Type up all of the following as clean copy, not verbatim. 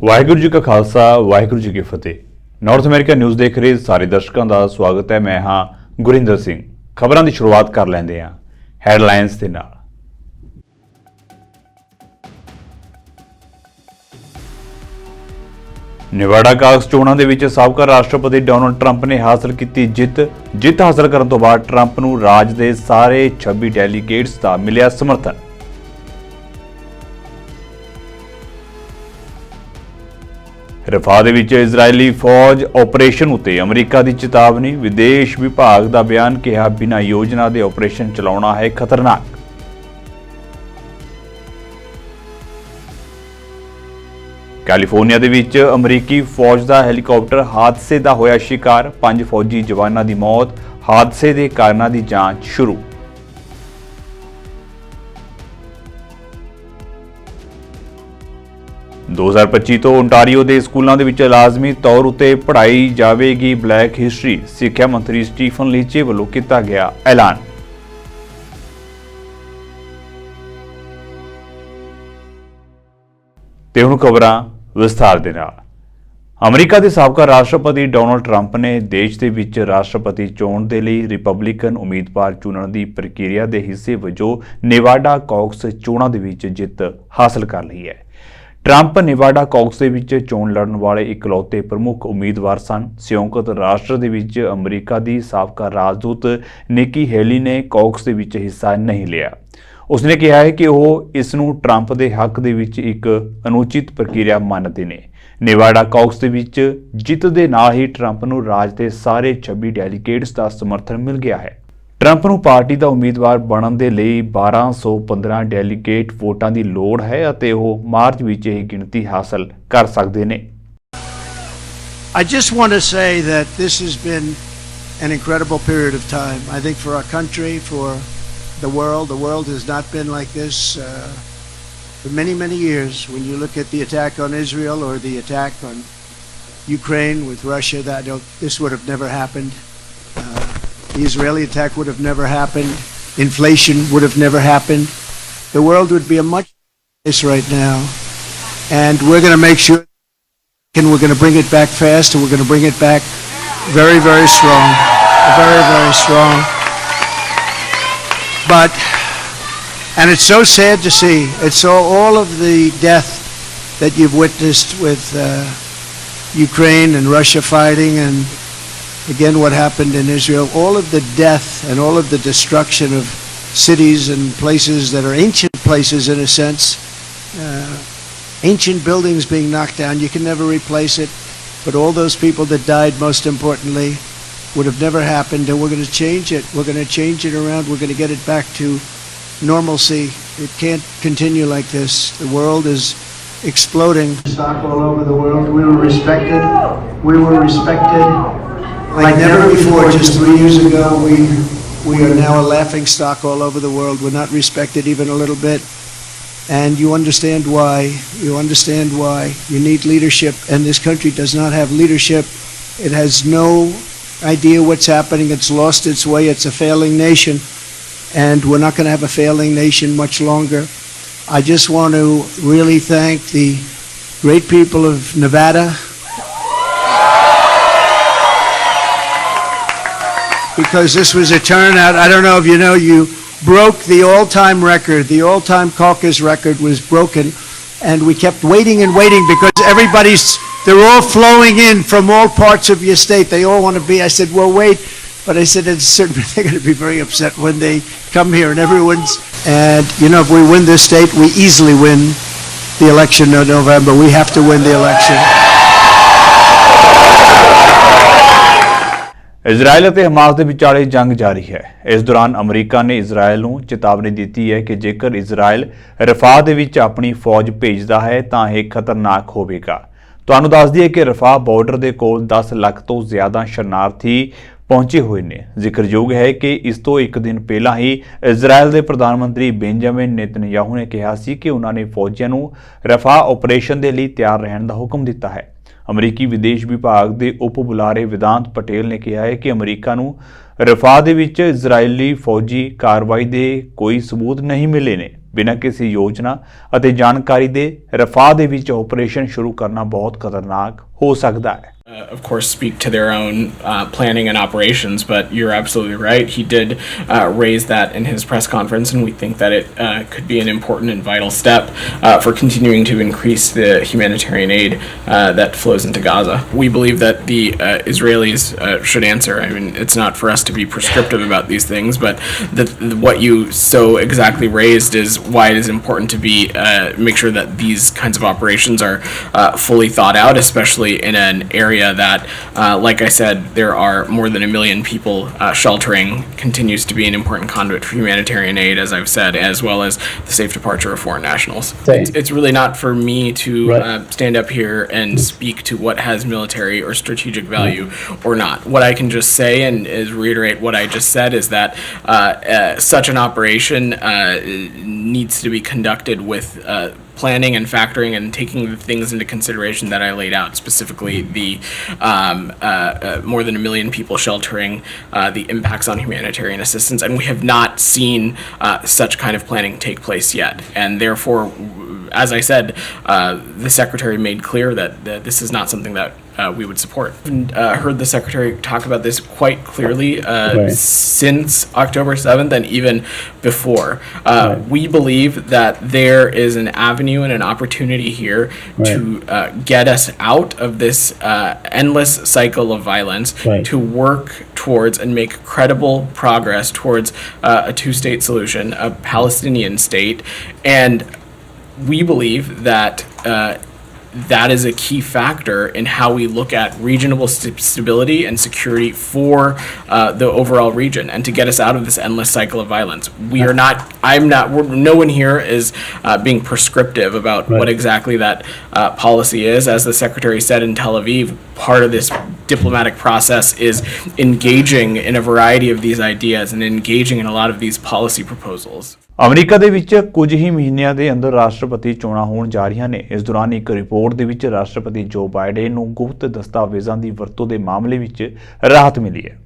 ਵਾਹਿਗੁਰੂ जी का खालसा वाहिगुरू जी की फतेह। North America news देख रहे सारे दर्शकों का स्वागत है। मैं हाँ गुरिंदर सिंह। खबरों की शुरुआत कर लेंगे हाँ हैडलाइनस के नाल। नेवाडा कागज चोणां दे विच साबका राष्ट्रपति डोनाल्ड ट्रंप ने हासिल की जित हासिल करने तो बाद ट्रंप नूं राज दे सारे 26 डेलीगेट्स का मिलिया समर्थन। रफा दे विच इजरायली फौज ऑपरेशन उत्ते अमरीका की चेतावनी। विदेश विभाग का बयान कहा बिना योजना के ऑपरेशन चलाउणा है खतरनाक। कैलीफोर्निया दे विच अमरीकी फौज का हैलीकॉप्टर हादसे का होया शिकार। 5 फौजी जवानों की मौत। हादसे के कारणों की जांच शुरू। दो 2025 तो ओंटारियो के स्कूलों के लाजमी तौर पर पढ़ाई जाएगी ब्लैक हिस्टरी। सिक्ख्या मंत्री स्टीफन लीचे वालों किया गया ऐलान। ते हुण खबरां विस्तार दे नाल। अमरीका के साबका राष्ट्रपति डोनाल्ड ट्रंप ने देश के विच राष्ट्रपति चोण के लिए रिपब्लिकन उम्मीदवार चुनने की प्रक्रिया के हिस्से वजों नेवाडा कॉकस चोणों के विच जित हासिल कर ली है। ट्रंप नेवाडा कॉकस के विच चोण लड़न वाले इकलौते प्रमुख उम्मीदवार सन। संयुक्त राष्ट्र के विच अमरीका की साबका राजदूत निकी हेली ने कॉकस के विच हिस्सा नहीं लिया। उसने कहा है कि वह इसनूं ट्रंप के हक दे विच एक अनुचित प्रक्रिया मानते हैं। नेवाडा कॉकस के विच जित दे नाल ही ट्रंप नूं राज के सारे 26 डेलीगेट्स का समर्थन मिल गया है। ट्रंप नूं पार्टी का उम्मीदवार बनने के लिए 1215 डेलीगेट वोटां की लोड़ है और वह मार्च विच यह गिणती हासिल कर सकते हैं। I just want to say that this has been an incredible period of time. I think for our country, for the world has not been like this for many, many years. When you look at the attack on Israel or the attack on Ukraine with Russia, this would have never happened. The Israeli attack would have never happened. Inflation would have never happened. The world would be a much place right now. And we're going to make sure, and we're going to bring it back fast, and we're going to bring it back very, very strong. Very, very strong. And it's so sad to see. It's all of the death that you've witnessed with Ukraine and Russia fighting, and again what happened in Israel. All of the death and all of the destruction of cities and places that are ancient places in a sense. Ancient buildings being knocked down. You can never replace it. But all those people that died, most importantly, would have never happened, and we're going to change it. We're going to change it around. We're going to get it back to normalcy. It can't continue like this. The world is exploding. Stock all over the world. We were respected. We were respected like never before. Just 3 years ago, we are now a laughing stock all over the world. We're not respected even a little bit. And you understand why. You understand why. You need leadership, and this country does not have leadership. It has no idea what's happening. It's lost its way. It's a failing nation, and we're not going to have a failing nation much longer. I just want to really thank the great people of Nevada, because this was a turnout. I don't know if you know, you broke the all-time record. The all-time caucus record was broken, and we kept waiting and waiting because they're all flowing in from all parts of your state. They all want to be. I said, well, wait. But I said, they're going to be very upset when they come here, and and you know, if we win this state, we easily win the election in November. We have to win the election. Israel और Hamas के विचाले जंग जारी है। इस दौरान अमरीका ने Israel को चेतावनी दी है कि जेकर इजराइल रफा दे विच अपनी फौज भेजता है तो यह खतरनाक होगा। ਤੁਹਾਨੂੰ ਦੱਸ ਦਈਏ कि रफा बॉर्डर के कोल 10 ਲੱਖ ਤੋਂ ਜ਼ਿਆਦਾ शरणार्थी पहुंचे हुए ने। जिक्रयोग है कि इस तो एक दिन पहला ही इजराइल के प्रधानमंत्री बेंजामिन नेतन्याहू ने कहा सी कि उन्होंने फौजियों को रफा ऑपरेशन के लिए तैयार रहने का हुक्म दिता है। अमरीकी विदेश विभाग के उप बुलारे वेदांत पटेल ने कहा है कि अमरीका को रफा दे विच इजरायली फौजी कार्रवाई के कोई सबूत नहीं मिले ने। ਬਿਨਾਂ ਕਿਸੇ ਯੋਜਨਾ ਅਤੇ ਜਾਣਕਾਰੀ ਦੇ ਰਫਾਹ ਦੇ ਵਿੱਚ ਆਪਰੇਸ਼ਨ ਸ਼ੁਰੂ ਕਰਨਾ ਬਹੁਤ ਖਤਰਨਾਕ ਹੋ ਸਕਦਾ ਹੈ। Of course, speak to their own planning and operations, but you're absolutely right. He did raise that in his press conference, and we think that it could be an important and vital step for continuing to increase the humanitarian aid that flows into Gaza. We believe that the Israelis should answer. I mean, it's not for us to be prescriptive about these things, but what you so exactly raised is why it is important to be make sure that these kinds of operations are fully thought out, especially in an area that, like I said, there are more than 1 million people sheltering, continues to be an important conduit for humanitarian aid, as I've said, as well as the safe departure of foreign nationals. It's really not for me to stand up here and speak to what has military or strategic value or not. What I can just say and is reiterate what I just said is that such an operation needs to be conducted with planning and factoring and taking the things into consideration that I laid out, specifically the more than 1 million people sheltering, the impacts on humanitarian assistance, and we have not seen such kind of planning take place yet. And therefore, as I said, the Secretary made clear that this is not something that we would support. Heard the Secretary talk about this quite clearly since October 7th and even before. We believe that there is an avenue and an opportunity here to get us out of this endless cycle of violence, to work towards and make credible progress towards a two-state solution, a Palestinian state, and we believe that that is a key factor in how we look at regional stability and security for the overall region, and to get us out of this endless cycle of violence. No one here is being prescriptive about what exactly that policy is. As the Secretary said in Tel Aviv, part of this diplomatic process is engaging in a variety of these ideas and engaging in a lot of these policy proposals. America ਦੇ ਵਿੱਚ ਕੁਝ ਹੀ ਮਹੀਨਿਆਂ ਦੇ ਅੰਦਰ ਰਾਸ਼ਟਰਪਤੀ ਚੋਣਾਂ ਹੋਣ ਜਾ ਰਹੀਆਂ ਨੇ। ਇਸ ਦੌਰਾਨ ਇੱਕ ਰਿਪੋਰਟ ਦੇ ਵਿੱਚ ਰਾਸ਼ਟਰਪਤੀ ਜੋ ਬਾਈਡਨ ਨੂੰ ਗੁਪਤ ਦਸਤਾਵੇਜ਼ਾਂ ਦੀ ਵਰਤੋਂ ਦੇ ਮਾਮਲੇ ਵਿੱਚ ਰਾਹਤ ਮਿਲੀ ਹੈ।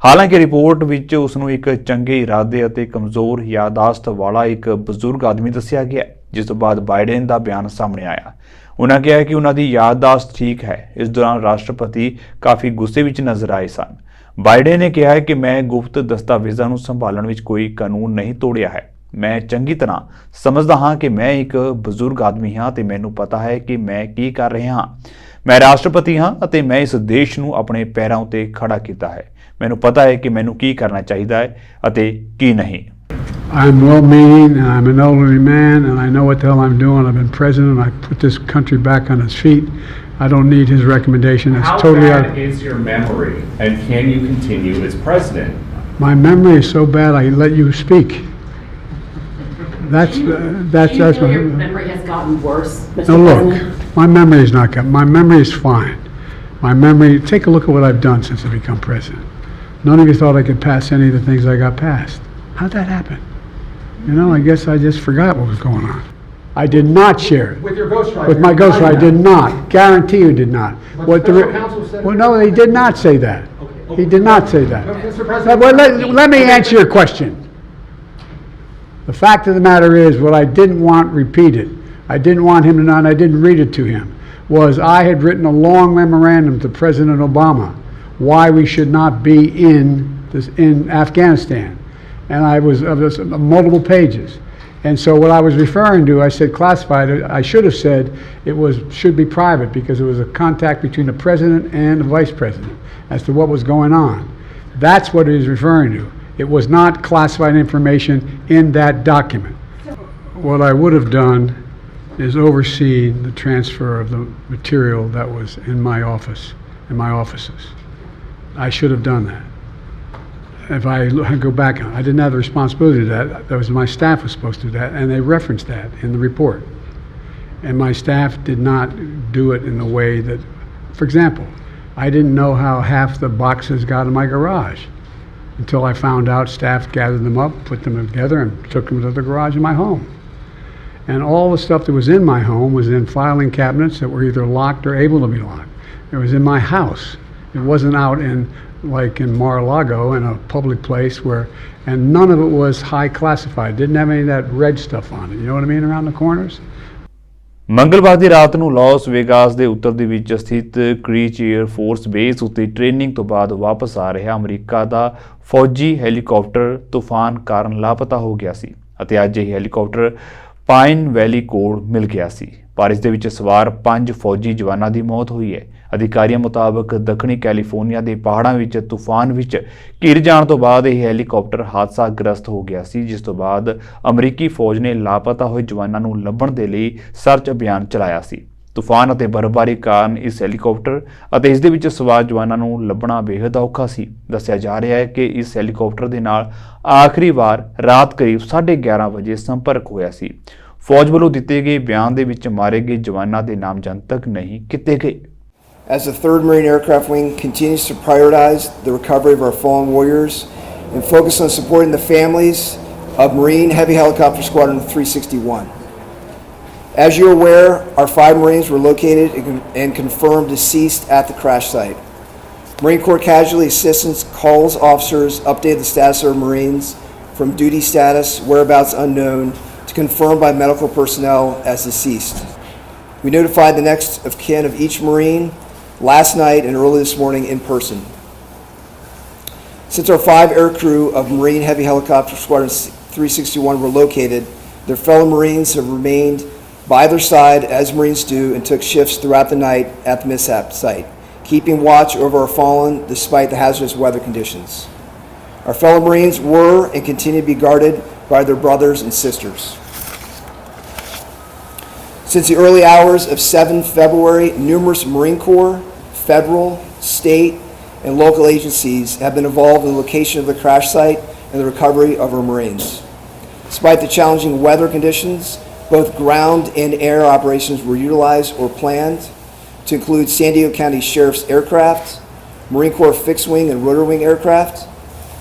ਹਾਲਾਂਕਿ ਰਿਪੋਰਟ ਵਿੱਚ ਉਸ ਨੂੰ ਇੱਕ ਚੰਗੇ ਇਰਾਦੇ ਅਤੇ ਕਮਜ਼ੋਰ ਯਾਦਾਸ਼ਤ ਵਾਲਾ ਇੱਕ ਬਜ਼ੁਰਗ ਆਦਮੀ ਦੱਸਿਆ ਗਿਆ, ਜਿਸ ਤੋਂ ਬਾਅਦ ਬਾਈਡਨ ਦਾ ਬਿਆਨ ਸਾਹਮਣੇ ਆਇਆ। ਉਹਨਾਂ ਕਿਹਾ ਕਿ ਉਹਨਾਂ ਦੀ ਯਾਦਾਸ਼ਤ ਠੀਕ ਹੈ। ਇਸ ਦੌਰਾਨ ਰਾਸ਼ਟਰਪਤੀ ਕਾਫੀ ਗੁੱਸੇ ਵਿੱਚ ਨਜ਼ਰ ਆਏ ਸਨ। ਬਾਈਡਨ ਨੇ ਕਿਹਾ ਕਿ ਮੈਂ ਗੁਪਤ ਦਸਤਾਵੇਜ਼ਾਂ ਨੂੰ ਸੰਭਾਲਣ ਵਿੱਚ ਕੋਈ ਕਾਨੂੰਨ ਨਹੀਂ ਤੋੜਿਆ ਹੈ। ਮੈਂ ਚੰਗੀ ਤਰ੍ਹਾਂ ਸਮਝਦਾ ਹਾਂ ਕਿ ਮੈਂ ਇੱਕ ਬਜ਼ੁਰਗ ਆਦਮੀ ਹਾਂ ਤੇ ਮੈਨੂੰ ਪਤਾ ਹੈ ਕਿ ਮੈਂ ਕੀ ਕਰ ਰਿਹਾ ਹਾਂ। ਮੈਂ ਰਾਸ਼ਟਰਪਤੀ ਹਾਂ ਅਤੇ ਮੈਂ ਇਸ ਦੇਸ਼ ਨੂੰ ਆਪਣੇ ਪੈਰਾਂ ਉੱਤੇ ਖੜਾ ਕੀਤਾ ਹੈ। ਮੈਨੂੰ ਪਤਾ ਹੈ ਕਿ ਮੈਨੂੰ ਕੀ ਕਰਨਾ ਚਾਹੀਦਾ ਹੈ ਅਤੇ ਕੀ ਨਹੀਂ। I'm well-meaning, and I'm an elderly man, and I know what the hell I'm doing. I've been president. I put this country back on its feet. I don't need his recommendation. It's totally out. How bad is your memory, and can you continue as president? My memory is so bad, I let you speak. That's Do you feel your memory has gotten worse, Mr. No, President? look, my memory is not good. My memory is fine. My memory, take a look at what I've done since I've become president. None of you thought I could pass any of the things I got passed. How'd that happen? You know, I guess I just forgot what was going on. I did not share it. With your ghostwriter? With my ghostwriter, I did not. Guarantee you did not. But What special counsel said- Well, no, he did not say that. Okay. He did not say that. Mr. President- Well, let me answer your question. The fact of the matter is, what I didn't want repeated, I didn't want him to know, and I didn't read it to him, was I had written a long memorandum to President Obama why we should not be in Afghanistan. And I was multiple pages. And so what I was referring to, I said classified. I should have said should be private, because it was a contact between the president and the vice president as to what was going on. That's what he was referring to. It was not classified information in that document. What I would have done is overseen the transfer of the material that was in my office, in my offices. I should have done that. If I go back, I didn't have the responsibility to that. That was my staff was supposed to do that, and they referenced that in the report. And my staff did not do it in the way that, for example, I didn't know how half the boxes got in my garage until I found out staff gathered them up, put them together, and took them to the garage in my home. And all the stuff that was in my home was in filing cabinets that were either locked or able to be locked. It was in my house. It wasn't out in like in Mar-a-Lago in a public place where, and none of it was high classified. Didn't have any of that red stuff on it. You know what I mean? Around the corners. ਮੰਗਲਵਾਰ ਦੀ ਰਾਤ ਨੂੰ Las Vegas ਦੇ ਉੱਤਰ ਦੇ ਵਿੱਚ ਸਥਿਤ ਕ੍ਰੀਚ air force base ਉੱਤੇ training ਤੋਂ ਬਾਅਦ ਵਾਪਸ ਆ ਰਿਹਾ ਅਮਰੀਕਾ ਦਾ ਫੌਜੀ ਹੈਲੀਕਾਪਟਰ ਤੂਫਾਨ ਕਾਰਨ ਲਾਪਤਾ ਹੋ ਗਿਆ ਸੀ ਅਤੇ ਅੱਜ ਇਹ ਹੈਲੀਕਾਪਟਰ ਪਾਈਨ ਵੈਲੀ ਕੋਲ ਮਿਲ ਗਿਆ ਸੀ। ਪਰ ਇਸ ਦੇ ਵਿੱਚ ਸਵਾਰ 5 ਫੌਜੀ ਜਵਾਨਾਂ ਦੀ ਮੌਤ ਹੋਈ ਹੈ। ਅਧਿਕਾਰੀਆਂ ਮੁਤਾਬਕ ਦੱਖਣੀ ਕੈਲੀਫੋਰਨੀਆ ਦੇ ਪਹਾੜਾਂ ਵਿੱਚ ਤੂਫਾਨ ਵਿੱਚ ਘਿਰ ਜਾਣ ਤੋਂ ਬਾਅਦ ਇਹ ਹੈਲੀਕਾਪਟਰ ਹਾਦਸਾਗ੍ਰਸਤ ਹੋ ਗਿਆ ਸੀ, ਜਿਸ ਤੋਂ ਬਾਅਦ ਅਮਰੀਕੀ ਫੌਜ ਨੇ ਲਾਪਤਾ ਹੋਏ ਜਵਾਨਾਂ ਨੂੰ ਲੱਭਣ ਦੇ ਲਈ ਸਰਚ ਅਭਿਆਨ ਚਲਾਇਆ ਸੀ। ਤੂਫਾਨ ਅਤੇ ਬਰਫ਼ਬਾਰੀ ਕਾਰਨ ਇਸ ਹੈਲੀਕਾਪਟਰ ਅਤੇ ਇਸ ਦੇ ਵਿੱਚ ਸਵਾਰ ਜਵਾਨਾਂ ਨੂੰ ਲੱਭਣਾ ਬੇहद ਔਖਾ ਸੀ। ਦੱਸਿਆ ਜਾ ਰਿਹਾ ਹੈ ਕਿ ਇਸ ਹੈਲੀਕਾਪਟਰ ਦੇ ਨਾਲ ਆਖਰੀ ਵਾਰ ਰਾਤ ਕਰੀਬ 11:30 ਵਜੇ ਸੰਪਰਕ ਹੋਇਆ ਸੀ। ਫੌਜ ਵੱਲੋਂ ਦਿੱਤੇ ਗਏ ਬਿਆਨ ਦੇ ਵਿੱਚ ਮਾਰੇ ਗਏ ਜਵਾਨਾਂ ਦੇ ਨਾਮ ਜਨਤਕ ਨਹੀਂ ਕੀਤੇ ਗਏ। As the 3rd Marine Aircraft Wing continues to prioritize the recovery of our fallen warriors and focus on supporting the families of Marine Heavy Helicopter Squadron 361. As you're aware, our 5 Marines were located and confirmed deceased at the crash site. Marine Corps Casualty Assistance calls officers updated the status of Marines from duty status, whereabouts unknown, to confirmed by medical personnel as deceased. We notified the next of kin of each Marine last night and early this morning in person. Since our 5 air crew of Marine Heavy Helicopter Squadron 361 were located, their fellow Marines have remained by their side as Marines do and took shifts throughout the night at the mishap site, keeping watch over our fallen despite the hazardous weather conditions. Our fellow Marines were and continue to be guarded by their brothers and sisters. Since the early hours of 7 February, numerous Marine Corps, federal, state, and local agencies have been involved in the location of the crash site and the recovery of our Marines. Despite the challenging weather conditions, both ground and air operations were utilized or planned to include San Diego County Sheriff's aircraft, Marine Corps fixed-wing and rotor-wing aircraft,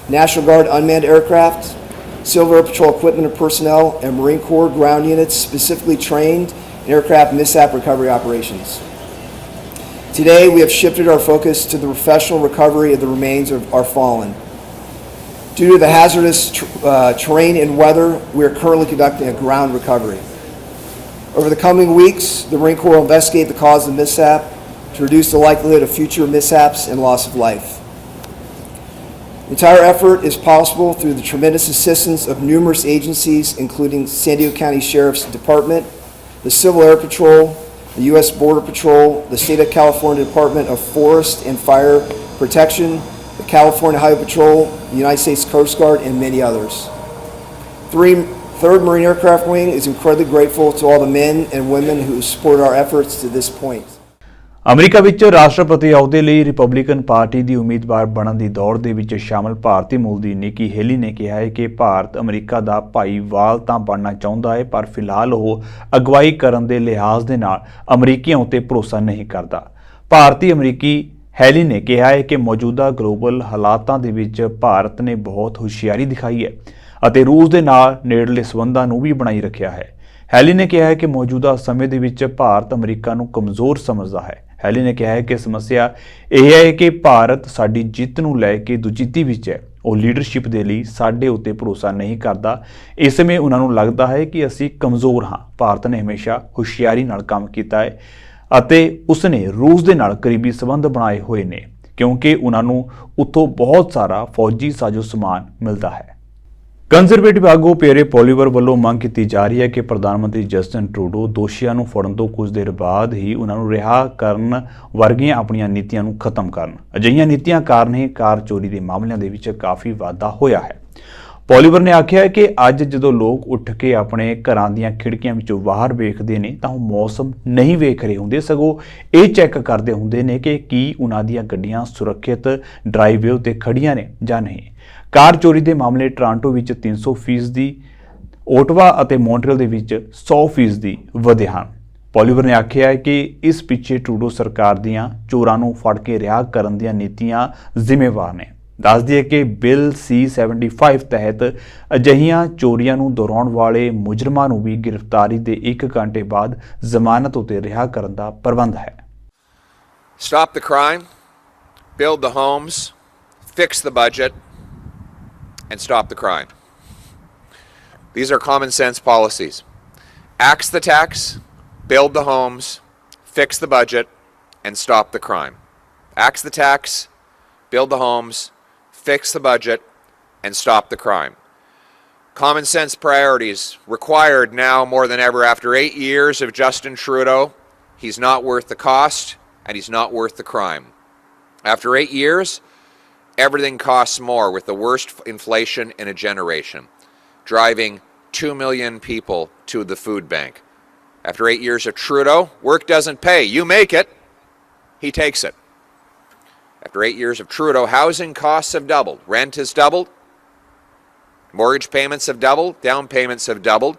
National Guard unmanned aircraft, Civil Air Patrol equipment and personnel, and Marine Corps ground units specifically trained aircraft mishap recovery operations. Today, we have shifted our focus to the professional recovery of the remains of our fallen. Due to the hazardous terrain and weather, we are currently conducting a ground recovery. Over the coming weeks, the Marine Corps will investigate the cause of the mishap to reduce the likelihood of future mishaps and loss of life. The entire effort is possible through the tremendous assistance of numerous agencies, including San Diego County Sheriff's Department, the Civil Air Patrol, the U.S. Border Patrol, the State of California Department of Forest and Fire Protection, the California Highway Patrol, the United States Coast Guard, and many others. 3rd Marine Aircraft Wing is incredibly grateful to all the men and women who supported our efforts to this point. America ਵਿੱਚ ਰਾਸ਼ਟਰਪਤੀ ਅਹੁਦੇ ਲਈ Republican party ਦੀ ਉਮੀਦਵਾਰ ਬਣਨ ਦੀ ਦੌੜ ਦੇ ਵਿੱਚ ਸ਼ਾਮਲ ਭਾਰਤੀ ਮੂਲ ਦੀ ਨਿੱਕੀ ਹੇਲੀ ਨੇ ਕਿਹਾ ਹੈ ਕਿ ਭਾਰਤ ਅਮਰੀਕਾ ਦਾ ਭਾਈਵਾਲ ਤਾਂ ਬਣਨਾ ਚਾਹੁੰਦਾ ਹੈ, ਪਰ ਫਿਲਹਾਲ ਉਹ ਅਗਵਾਈ ਕਰਨ ਦੇ ਲਿਹਾਜ਼ ਦੇ ਨਾਲ ਅਮਰੀਕੀਆਂ ਉੱਤੇ ਭਰੋਸਾ ਨਹੀਂ ਕਰਦਾ। ਭਾਰਤੀ ਅਮਰੀਕੀ ਹੈਲੀ ਨੇ ਕਿਹਾ ਹੈ ਕਿ ਮੌਜੂਦਾ ਗਲੋਬਲ ਹਾਲਾਤਾਂ ਦੇ ਵਿੱਚ ਭਾਰਤ ਨੇ ਬਹੁਤ ਹੁਸ਼ਿਆਰੀ ਦਿਖਾਈ ਹੈ ਅਤੇ ਰੂਸ ਦੇ ਨਾਲ ਨੇੜਲੇ ਸਬੰਧਾਂ ਨੂੰ ਵੀ ਬਣਾਈ ਰੱਖਿਆ ਹੈ। ਹੈਲੀ ਨੇ ਕਿਹਾ ਹੈ ਕਿ ਮੌਜੂਦਾ ਸਮੇਂ ਦੇ ਵਿੱਚ ਭਾਰਤ ਅਮਰੀਕਾ ਨੂੰ ਕਮਜ਼ੋਰ ਸਮਝਦਾ ਹੈ। ਹੈਲੀ ਨੇ ਕਿਹਾ ਹੈ ਕਿ ਸਮੱਸਿਆ ਇਹ ਹੈ ਕਿ ਭਾਰਤ ਸਾਡੀ ਜਿੱਤ ਨੂੰ ਲੈ ਕੇ ਦੁਚਿੱਤੀ ਵਿੱਚ ਹੈ। ਉਹ ਲੀਡਰਸ਼ਿਪ ਦੇ ਲਈ ਸਾਡੇ ਉੱਤੇ ਭਰੋਸਾ ਨਹੀਂ ਕਰਦਾ। ਇਸ ਸਮੇਂ ਉਹਨਾਂ ਨੂੰ ਲੱਗਦਾ ਹੈ ਕਿ ਅਸੀਂ ਕਮਜ਼ੋਰ ਹਾਂ। ਭਾਰਤ ਨੇ ਹਮੇਸ਼ਾ ਹੁਸ਼ਿਆਰੀ ਨਾਲ ਕੰਮ ਕੀਤਾ ਹੈ ਅਤੇ ਉਸਨੇ ਰੂਸ ਦੇ ਨਾਲ ਕਰੀਬੀ ਸੰਬੰਧ ਬਣਾਏ ਹੋਏ ਨੇ ਕਿਉਂਕਿ ਉਹਨਾਂ ਨੂੰ ਉੱਥੋਂ ਬਹੁਤ ਸਾਰਾ ਫੌਜੀ ਸਾਜ਼ੋ ਸਮਾਨ ਮਿਲਦਾ ਹੈ। ਕੰਜ਼ਰਵੇਟਿਵ ਆਗੂ ਪੀਅਰੇ ਪੋਲੀਵਰ ਵੱਲੋਂ ਮੰਗ ਕੀਤੀ ਜਾ ਰਹੀ ਹੈ ਕਿ ਪ੍ਰਧਾਨ ਮੰਤਰੀ ਜਸਟਿਨ ਟਰੂਡੋ ਦੋਸ਼ੀਆਂ ਨੂੰ ਫੜਨ ਤੋਂ ਕੁਝ ਦੇਰ ਬਾਅਦ ਹੀ ਉਹਨਾਂ ਨੂੰ ਰਿਹਾ ਕਰਨ ਵਰਗੀਆਂ ਆਪਣੀਆਂ ਨੀਤੀਆਂ ਨੂੰ ਖਤਮ ਕਰਨ। ਅਜਿਹੀਆਂ ਨੀਤੀਆਂ ਕਾਰਨ ਹੀ ਕਾਰ ਚੋਰੀ ਦੇ ਮਾਮਲਿਆਂ ਦੇ ਵਿੱਚ ਕਾਫੀ ਵਾਧਾ ਹੋਇਆ ਹੈ। ਪੋਲੀਵਰ ਨੇ ਆਖਿਆ ਕਿ ਅੱਜ ਜਦੋਂ ਲੋਕ ਉੱਠ ਕੇ ਆਪਣੇ ਘਰਾਂ ਦੀਆਂ ਖਿੜਕੀਆਂ ਵਿੱਚੋਂ ਬਾਹਰ ਵੇਖਦੇ ਨੇ ਤਾਂ ਉਹ ਮੌਸਮ ਨਹੀਂ ਵੇਖ ਰਹੇ ਹੁੰਦੇ, ਸਗੋਂ ਇਹ ਚੈੱਕ ਕਰਦੇ ਹੁੰਦੇ ਨੇ ਕਿ ਕੀ ਉਹਨਾਂ ਦੀਆਂ ਗੱਡੀਆਂ ਸੁਰੱਖਿਅਤ ਡਰਾਈਵੇ ਉੱਤੇ ਖੜੀਆਂ ਨੇ ਜਾਂ ਨਹੀਂ। ਕਾਰ ਚੋਰੀ ਦੇ ਮਾਮਲੇ ਟੋਰਾਂਟੋ ਵਿੱਚ 300%, ਓਟਵਾ ਅਤੇ ਮੌਂਟਰੀਅਲ ਦੇ ਵਿੱਚ 100% ਵਧੇ ਹਨ। ਪੋਲੀਵਰ ਨੇ ਆਖਿਆ ਹੈ ਕਿ ਇਸ ਪਿੱਛੇ ਟਰੂਡੋ ਸਰਕਾਰ ਦੀਆਂ ਚੋਰਾਂ ਨੂੰ ਫੜ ਕੇ ਰਿਹਾ ਕਰਨ ਦੀਆਂ ਨੀਤੀਆਂ ਜ਼ਿੰਮੇਵਾਰ ਨੇ। ਦੱਸ ਦਈਏ ਕਿ ਬਿੱਲ C-75 ਤਹਿਤ ਅਜਿਹੀਆਂ ਚੋਰੀਆਂ ਨੂੰ ਦੁਹਰਾਉਣ ਵਾਲੇ ਮੁਜਰਮਾਂ ਨੂੰ ਵੀ ਗ੍ਰਿਫਤਾਰੀ ਦੇ 1 ਘੰਟੇ ਬਾਅਦ ਜ਼ਮਾਨਤ ਉੱਤੇ ਰਿਹਾ ਕਰਨ ਦਾ ਪ੍ਰਬੰਧ ਹੈ। Stop the crime, build the homes, fix the budget, and stop the crime. These are common sense policies. Axe the tax, build the homes, fix the budget, and stop the crime. Axe the tax, build the homes, fix the budget, and stop the crime. Common sense priorities required now more than ever after 8 years of Justin Trudeau. He's not worth the cost, and he's not worth the crime. After 8 years, everything costs more, with the worst inflation in a generation, driving 2 million people to the food bank. After 8 years of Trudeau, work doesn't pay. You make it, he takes it. After 8 years of Trudeau, housing costs have doubled. Rent has doubled. Mortgage payments have doubled. Down payments have doubled.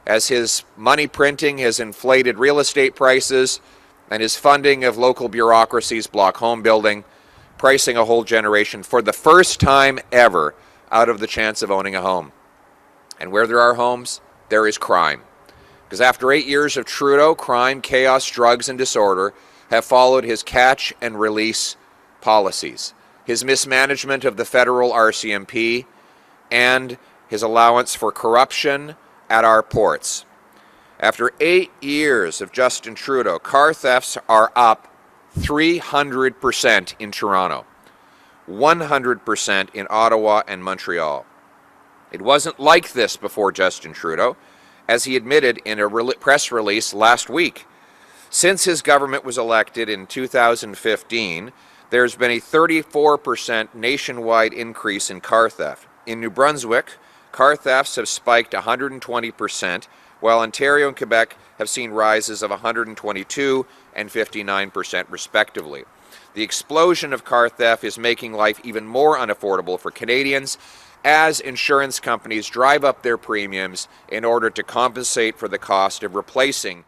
As his money printing has inflated real estate prices and his funding of local bureaucracies block home building, pricing a whole generation for the first time ever out of the chance of owning a home. And where there are homes, there is crime. Because after 8 years of Trudeau, crime, chaos, drugs, and disorder have followed his catch and release policies, his mismanagement of the federal RCMP, and his allowance for corruption at our ports. After 8 years of Justin Trudeau, car thefts are up 300% in Toronto, 100% in Ottawa and Montreal. It wasn't like this before Justin Trudeau, as he admitted in a press release last week. Since his government was elected in 2015, there's been a 34% nationwide increase in car theft. In New Brunswick, car thefts have spiked 120%, while Ontario and Quebec have seen rises of 122 and 59% respectively. The explosion of car theft is making life even more unaffordable for Canadians as insurance companies drive up their premiums in order to compensate for the cost of replacing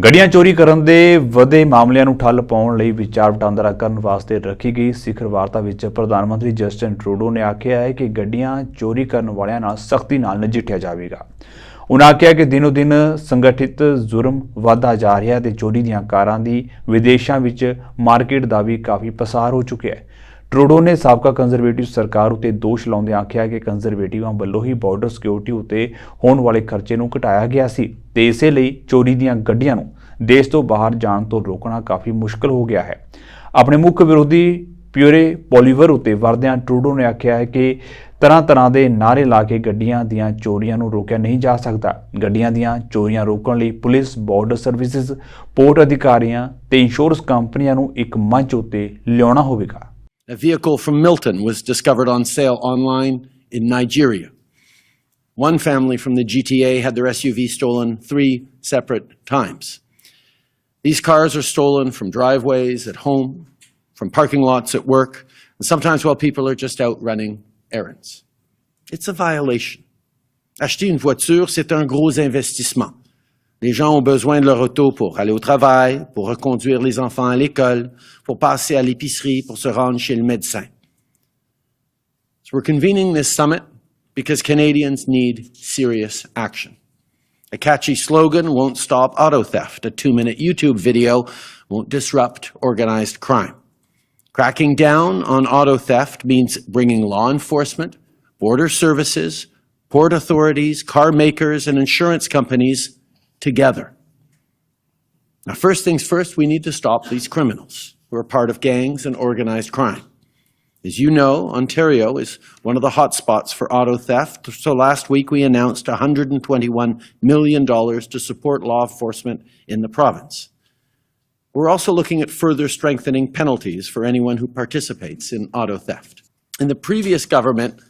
ਗੱਡੀਆਂ ਚੋਰੀ ਕਰਨ ਦੇ ਵਧੇ ਮਾਮਲਿਆਂ ਨੂੰ ਠੱਲ ਪਾਉਣ ਲਈ ਵਿਚਾਰ ਵਟਾਂਦਰਾ ਕਰਨ ਵਾਸਤੇ ਰੱਖੀ ਗਈ ਸਿਖਰ ਵਾਰਤਾ ਵਿੱਚ ਪ੍ਰਧਾਨ ਮੰਤਰੀ ਜਸਟਿਨ ਟਰੂਡੋ ਨੇ ਆਖਿਆ ਹੈ ਕਿ ਗੱਡੀਆਂ ਚੋਰੀ ਕਰਨ ਵਾਲਿਆਂ ਨਾਲ ਸਖਤੀ ਨਾਲ ਨਜਿੱਠਿਆ ਜਾਵੇਗਾ। ਉਨ੍ਹਾਂ ਆਖਿਆ ਕਿ ਦਿਨੋ ਦਿਨ ਸੰਗਠਿਤ ਜੁਰਮ ਵਧਦਾ ਜਾ ਰਿਹਾ ਹੈ ਤੇ ਚੋਰੀ ਦੀਆਂ ਕਾਰਾਂ ਦੀ ਵਿਦੇਸ਼ਾਂ ਵਿੱਚ ਮਾਰਕੀਟ ਦਾ ਵੀ ਕਾਫੀ ਪਸਾਰ ਹੋ ਚੁੱਕਿਆ ਹੈ। ਟਰੂਡੋ ਨੇ ਸਾਬਕਾ ਕੰਜ਼ਰਵੇਟਿਵ ਸਰਕਾਰ ਉਤੇ ਦੋਸ਼ ਲਾਉਂਦੇ ਆਖਿਆ ਕਿ ਕੰਜ਼ਰਵੇਟਿਵਾਂ ਵੱਲੋਂ ਹੀ ਬਾਰਡਰ ਸਿਕਿਉਰਿਟੀ ਉਤੇ ਹੋਣ ਵਾਲੇ ਖਰਚੇ ਨੂੰ ਘਟਾਇਆ ਗਿਆ ਸੀ ਤੇ ਇਸੇ ਲਈ ਚੋਰੀ ਦੀਆਂ ਗੱਡੀਆਂ ਨੂੰ ਦੇਸ਼ ਤੋਂ ਬਾਹਰ ਜਾਣ ਤੋਂ ਰੋਕਣਾ ਕਾਫੀ ਮੁਸ਼ਕਲ ਹੋ ਗਿਆ ਹੈ। ਆਪਣੇ ਮੁੱਖ ਵਿਰੋਧੀ ਪਿਊਰੇ ਪੋਲੀਵਰ ਉਤੇ ਵਰਦਿਆਂ ਟਰੂਡੋ ਨੇ ਆਖਿਆ ਹੈ ਕਿ ਤਰ੍ਹਾਂ ਦੇ ਨਾਅਰੇ ਲਾ ਕੇ ਗੱਡੀਆਂ ਦੀਆਂ ਚੋਰੀਆਂ ਨੂੰ ਰੋਕਿਆ ਨਹੀਂ ਜਾ ਸਕਦਾ। ਗੱਡੀਆਂ ਦੀਆਂ ਚੋਰੀਆਂ ਰੋਕਣ ਲਈ ਪੁਲਿਸ, ਬਾਰਡਰ ਸਰਵਿਸਿਜ਼, ਪੋਰਟ ਅਧਿਕਾਰੀਆਂ ਤੇ ਇੰਸ਼ੋਰੈਂਸ ਕੰਪਨੀਆਂ ਨੂੰ ਇੱਕ ਮੰਚ ਉਤੇ ਲਿਆਉਣਾ ਹੋਵੇਗਾ। A vehicle from Milton was discovered on sale online in Nigeria. One family from the GTA had their SUV stolen 3 separate times. These cars are stolen from driveways at home, from parking lots at work, and sometimes while people are just out running errands. It's a violation. Acheter une voiture, c'est un gros investissement. Les gens ont besoin de leur auto pour aller au travail, pour reconduire les enfants à l'école, pour passer à l'épicerie, pour se rendre chez le médecin. So we're convening this summit because Canadians need serious action. A catchy slogan won't stop auto theft. A 2-minute YouTube video won't disrupt organized crime. Cracking down on auto theft means bringing law enforcement, border services, port authorities, car makers, and insurance companies together. Now, first things first, we need to stop these criminals who are part of gangs and organized crime. As you know, Ontario is one of the hotspots for auto theft, so last week we announced $121 million to support law enforcement in the province. We're also looking at further strengthening penalties for anyone who participates in auto theft. In the previous government,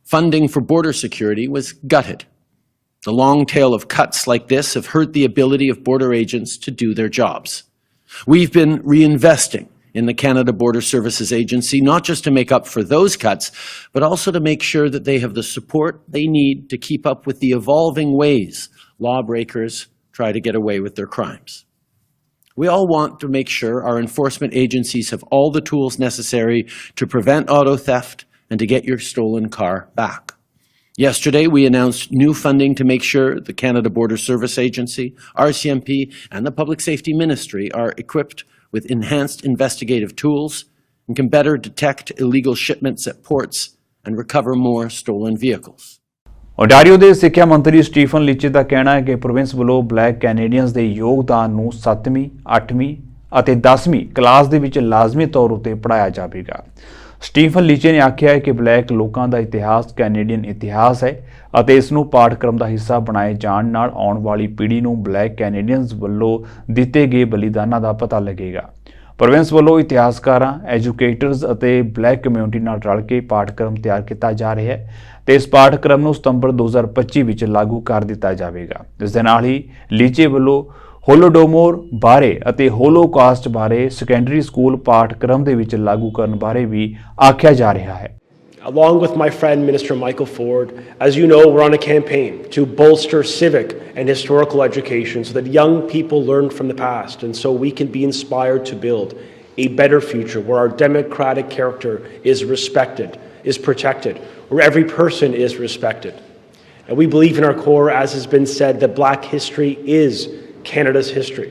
funding for border security was gutted. The long tail of cuts like this have hurt the ability of border agents to do their jobs. We've been reinvesting in the Canada Border Services Agency, not just to make up for those cuts, but also to make sure that they have the support they need to keep up with the evolving ways lawbreakers try to get away with their crimes. We all want to make sure our enforcement agencies have all the tools necessary to prevent auto theft and to get your stolen car back. Yesterday, we announced new funding to make sure the Canada Border Service Agency, RCMP, and the Public Safety Ministry are equipped with enhanced investigative tools and can better detect illegal shipments at ports and recover more stolen vehicles. Ontario ਦੇ ਸਿੱਖਿਆ ਮੰਤਰੀ Stephen ਲੀਚੇ ਦਾ ਕਹਿਣਾ ਹੈ ਕਿ province ਵੱਲੋਂ black Canadians ਦੇ ਯੋਗਦਾਨ ਨੂੰ 7ਵੀਂ, 8ਵੀਂ ਅਤੇ 10ਵੀਂ ਕਲਾਸ ਦੇ ਵਿੱਚ ਲਾਜ਼ਮੀ ਤੌਰ ਉੱਤੇ ਪੜ੍ਹਾਇਆ ਜਾਵੇਗਾ। ਸਟੀਫਨ ਲੀਚੇ ਨੇ ਆਖਿਆ ਹੈ ਕਿ ਬਲੈਕ ਲੋਕਾਂ ਦਾ ਇਤਿਹਾਸ ਕੈਨੇਡੀਅਨ ਇਤਿਹਾਸ ਹੈ ਅਤੇ ਇਸ ਨੂੰ ਪਾਠਕ੍ਰਮ ਦਾ ਹਿੱਸਾ ਬਣਾਏ ਜਾਣ ਨਾਲ ਆਉਣ ਵਾਲੀ ਪੀੜ੍ਹੀ ਨੂੰ ਬਲੈਕ ਕੈਨੇਡੀਅਨਸ ਵੱਲੋਂ ਦਿੱਤੇ ਗਏ ਬਲੀਦਾਨਾਂ ਦਾ ਪਤਾ ਲੱਗੇਗਾ। ਪ੍ਰੋਵਿੰਸ ਵੱਲੋਂ ਇਤਿਹਾਸਕਾਰਾਂ, ਐਜੂਕੇਟਰਸ ਅਤੇ ਬਲੈਕ ਕਮਿਊਨਿਟੀ ਨਾਲ ਰਲ ਕੇ ਪਾਠਕ੍ਰਮ ਤਿਆਰ ਕੀਤਾ ਜਾ ਰਿਹਾ ਹੈ ਤੇ ਇਸ ਪਾਠਕ੍ਰਮ ਨੂੰ ਸਤੰਬਰ 2025 ਵਿੱਚ ਲਾਗੂ ਕਰ ਦਿੱਤਾ ਜਾਵੇਗਾ। ਇਸ ਦੇ ਨਾਲ ਹੀ ਲੀਚੇ ਵੱਲੋਂ ਹੋਲੋਡੋਮੋਰ ਬਾਰੇ ਅਤੇ ਹੋਲੋਕਾਸਟ ਬਾਰੇ ਸੈਕੰਡਰੀ ਸਕੂਲ ਪਾਠਕ੍ਰਮ ਦੇ ਵਿੱਚ ਲਾਗੂ ਕਰਨ ਬਾਰੇ ਵੀ ਆਖਿਆ ਜਾ ਰਿਹਾ ਹੈ। Along with my friend Minister Michael Ford, as you know, we're on a campaign to bolster civic and historical education so that young people learn from the past and so we can be inspired to build a better future where our democratic character is respected, is protected, where every person is respected. And we believe in our core, as has been said, that Black history is Canada's history.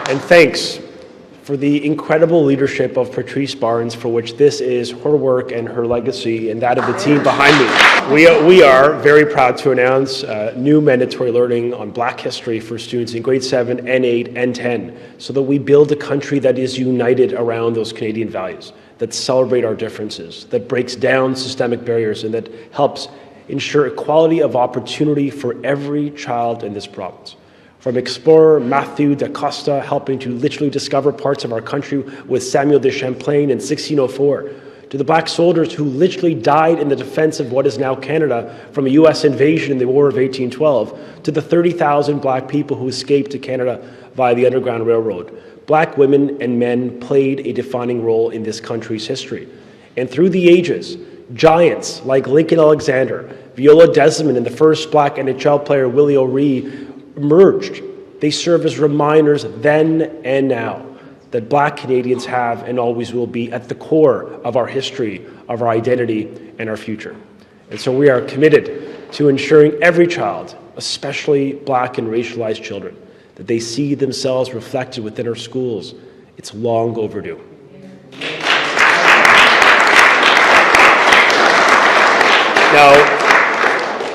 And thanks for the incredible leadership of Patrice Barnes, for which this is her work and her legacy and that of the team behind me. We are very proud to announce new mandatory learning on Black history for students in grade 7, N8, N10, so that we build a country that is united around those Canadian values, that celebrate our differences, that breaks down systemic barriers, and that helps ensure equality of opportunity for every child in this province. From explorer Matthew da Costa helping to literally discover parts of our country with Samuel de Champlain in 1604, to the Black soldiers who literally died in the defense of what is now Canada from a US invasion in the War of 1812, to the 30,000 Black people who escaped to Canada via the Underground Railroad. Black women and men played a defining role in this country's history. And through the ages, giants like Lincoln Alexander, Viola Desmond, and the first Black NHL player Willie O'Ree emerged. They serve as reminders then and now that Black Canadians have and always will be at the core of our history, of our identity, and our future. And so we are committed to ensuring every child, especially Black and racialized children, that they see themselves reflected within our schools. It's long overdue. Now,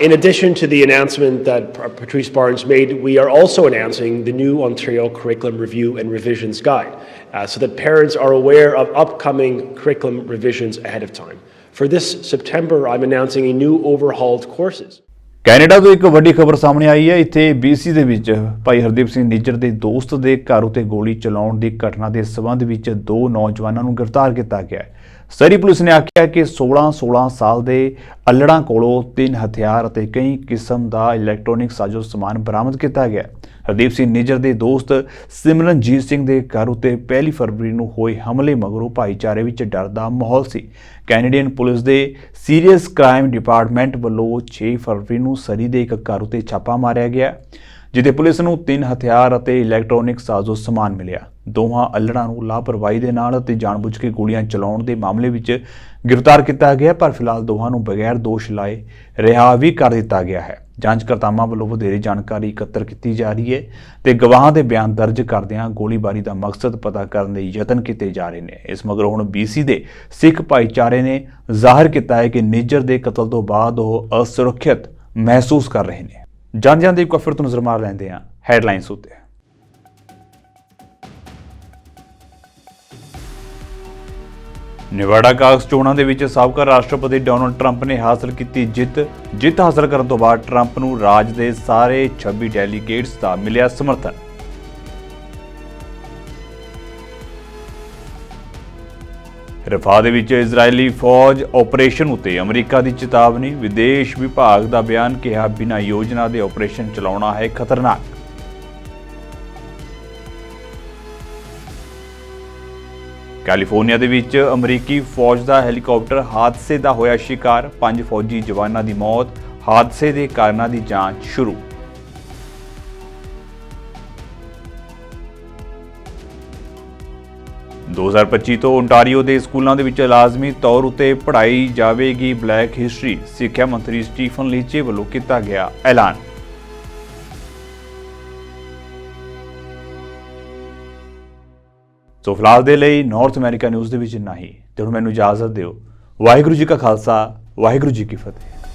in addition to the announcement that Patrice Barnes made, we are also announcing the new Ontario Curriculum Review and Revisions Guide, so that parents are aware of upcoming curriculum revisions ahead of time. For this September, I'm announcing a new overhauled courses. Canada ਤੋਂ ਇੱਕ ਵੱਡੀ ਖਬਰ ਸਾਹਮਣੇ ਆਈ ਹੈ। ਇੱਥੇ BC ਦੇ ਵਿੱਚ ਭਾਈ ਹਰਦੀਪ ਸਿੰਘ ਨਿੱਜਰ ਦੇ ਦੋਸਤ ਦੇ ਘਰ ਉਤੇ ਗੋਲੀ ਚਲਾਉਣ ਦੀ ਘਟਨਾ ਦੇ ਸਬੰਧ ਵਿੱਚ 2 ਨੌਜਵਾਨਾਂ ਨੂੰ ਗ੍ਰਿਫਤਾਰ ਕੀਤਾ ਗਿਆ ਹੈ। ਸਰੀ ਪੁਲਿਸ ਨੇ ਆਖਿਆ ਕਿ 16 ਸਾਲ ਦੇ ਅਲੜਾਂ ਕੋਲੋਂ 3 ਹਥਿਆਰ ਅਤੇ ਕਈ ਕਿਸਮ ਦਾ ਇਲੈਕਟ੍ਰੋਨਿਕ ਸਾਜ਼ੋ ਸਮਾਨ ਬਰਾਮਦ ਕੀਤਾ ਗਿਆ। ਹਰਦੀਪ ਸਿੰਘ ਨਿੱਜਰ ਦੇ ਦੋਸਤ ਸਿਮਰਨਜੀਤ ਸਿੰਘ ਦੇ ਘਰ ਉਤੇ 1 ਫਰਵਰੀ ਨੂੰ ਹੋਏ ਹਮਲੇ ਮਗਰੋਂ ਭਾਈਚਾਰੇ ਵਿੱਚ ਡਰ ਦਾ ਮਾਹੌਲ ਸੀ। ਕੈਨੇਡੀਅਨ ਪੁਲਿਸ ਦੇ ਸੀਰੀਅਸ ਕ੍ਰਾਈਮ ਡਿਪਾਰਟਮੈਂਟ ਵੱਲੋਂ 6 ਫਰਵਰੀ ਨੂੰ ਸਰੀ ਦੇ ਇੱਕ ਘਰ ਉਤੇ ਛਾਪਾ ਮਾਰਿਆ ਗਿਆ, ਜਿੱਥੇ ਪੁਲਿਸ ਨੂੰ 3 ਹਥਿਆਰ ਅਤੇ ਇਲੈਕਟ੍ਰੋਨਿਕ ਸਾਜ਼ੋ ਸਮਾਨ ਮਿਲਿਆ। ਦੋਹਾਂ ਅਲੜਾਂ ਨੂੰ ਲਾਪਰਵਾਹੀ ਦੇ ਨਾਲ ਅਤੇ ਜਾਣਬੁੱਝ ਕੇ ਗੋਲੀਆਂ ਚਲਾਉਣ ਦੇ ਮਾਮਲੇ ਵਿੱਚ ਗ੍ਰਿਫਤਾਰ ਕੀਤਾ ਗਿਆ, ਪਰ ਫਿਲਹਾਲ ਦੋਹਾਂ ਨੂੰ ਬਗੈਰ ਦੋਸ਼ ਲਾਏ ਰਿਹਾ ਵੀ ਕਰ ਦਿੱਤਾ ਗਿਆ ਹੈ। ਜਾਂਚਕਰਤਾਵਾਂ ਵੱਲੋਂ ਵਧੇਰੇ ਜਾਣਕਾਰੀ ਇਕੱਤਰ ਕੀਤੀ ਜਾ ਰਹੀ ਹੈ ਤੇ ਗਵਾਹਾਂ ਦੇ ਬਿਆਨ ਦਰਜ ਕਰਦਿਆਂ ਗੋਲੀਬਾਰੀ ਦਾ ਮਕਸਦ ਪਤਾ ਕਰਨ ਦੇ ਯਤਨ ਕੀਤੇ ਜਾ ਰਹੇ ਨੇ। ਇਸ ਮਗਰੋਂ ਹੁਣ BC ਦੇ ਸਿੱਖ ਭਾਈਚਾਰੇ ਨੇ ਜ਼ਾਹਿਰ ਕੀਤਾ ਹੈ ਕਿ ਨਿੱਜਰ ਦੇ ਕਤਲ ਤੋਂ ਬਾਅਦ ਉਹ ਅਸੁਰੱਖਿਅਤ ਮਹਿਸੂਸ ਕਰ ਰਹੇ ਨੇ। ਜਾਂਦੇ ਇੱਕ ਫਿਰ ਤੋਂ ਨਜ਼ਰ ਮਾਰ ਲੈਂਦੇ ਹਾਂ ਹੈਡਲਾਈਨਸ ਉੱਤੇ। ਨਿਵਾਡਾ ਕਾਕਸ ਚੋਣਾਂ ਦੇ ਵਿੱਚ ਸਾਬਕਾ ਰਾਸ਼ਟਰਪਤੀ ਡੋਨਾਲਡ ਟਰੰਪ ਨੇ ਹਾਸਲ ਕੀਤੀ ਜਿੱਤ ਹਾਸਲ ਕਰਨ ਤੋਂ ਬਾਅਦ ਟਰੰਪ ਨੂੰ ਰਾਜ ਦੇ ਸਾਰੇ 26 ਡੈਲੀਗੇਟਸ ਦਾ ਮਿਲਿਆ ਸਮਰਥਨ। ਰਫਾਹ ਦੇ ਵਿੱਚ ਇਜ਼ਰਾਈਲੀ ਫੌਜ ਆਪਰੇਸ਼ਨ ਉੱਤੇ ਅਮਰੀਕਾ ਦੀ ਚੇਤਾਵਨੀ। ਵਿਦੇਸ਼ ਵਿਭਾਗ ਦਾ ਬਿਆਨ, ਕਿਹਾ ਬਿਨਾਂ ਯੋਜਨਾ ਦੇ ਆਪਰੇਸ਼ਨ ਚਲਾਉਣਾ ਹੈ ਖਤਰਨਾਕ। ਕੈਲੀਫੋਰਨੀਆ ਦੇ ਵਿੱਚ ਅਮਰੀਕੀ ਫੌਜ ਦਾ ਹੈਲੀਕਾਪਟਰ ਹਾਦਸੇ ਦਾ ਹੋਇਆ ਸ਼ਿਕਾਰ। 5 ਫੌਜੀ ਜਵਾਨਾਂ ਦੀ ਮੌਤ। ਹਾਦਸੇ ਦੇ ਕਾਰਨਾਂ ਦੀ ਜਾਂਚ ਸ਼ੁਰੂ। (2025) ਤੋਂ ਓਨਟਾਰੀਓ ਦੇ ਸਕੂਲਾਂ ਦੇ ਵਿੱਚ ਲਾਜ਼ਮੀ ਤੌਰ ਉੱਤੇ ਪੜ੍ਹਾਈ ਜਾਵੇਗੀ ਬਲੈਕ ਹਿਸਟਰੀ। ਸਿੱਖਿਆ ਮੰਤਰੀ ਸਟੀਫਨ ਲੀਚੇ ਵੱਲੋਂ ਕੀਤਾ ਗਿਆ ਐਲਾਨ। ਸੋ ਫਿਲਹਾਲ ਦੇ ਲਈ ਨਾਰਥ ਅਮਰੀਕਾ ਨਿਊਜ਼ ਦੇ ਵਿੱਚ ਇੰਨਾ ਹੀ। ਤੇ ਹੁਣ ਮੈਨੂੰ ਇਜਾਜ਼ਤ ਦਿਓ। ਵਾਹਿਗੁਰੂ ਜੀ ਕਾ ਖਾਲਸਾ, ਵਾਹਿਗੁਰੂ ਜੀ ਕੀ ਫਤਿਹ।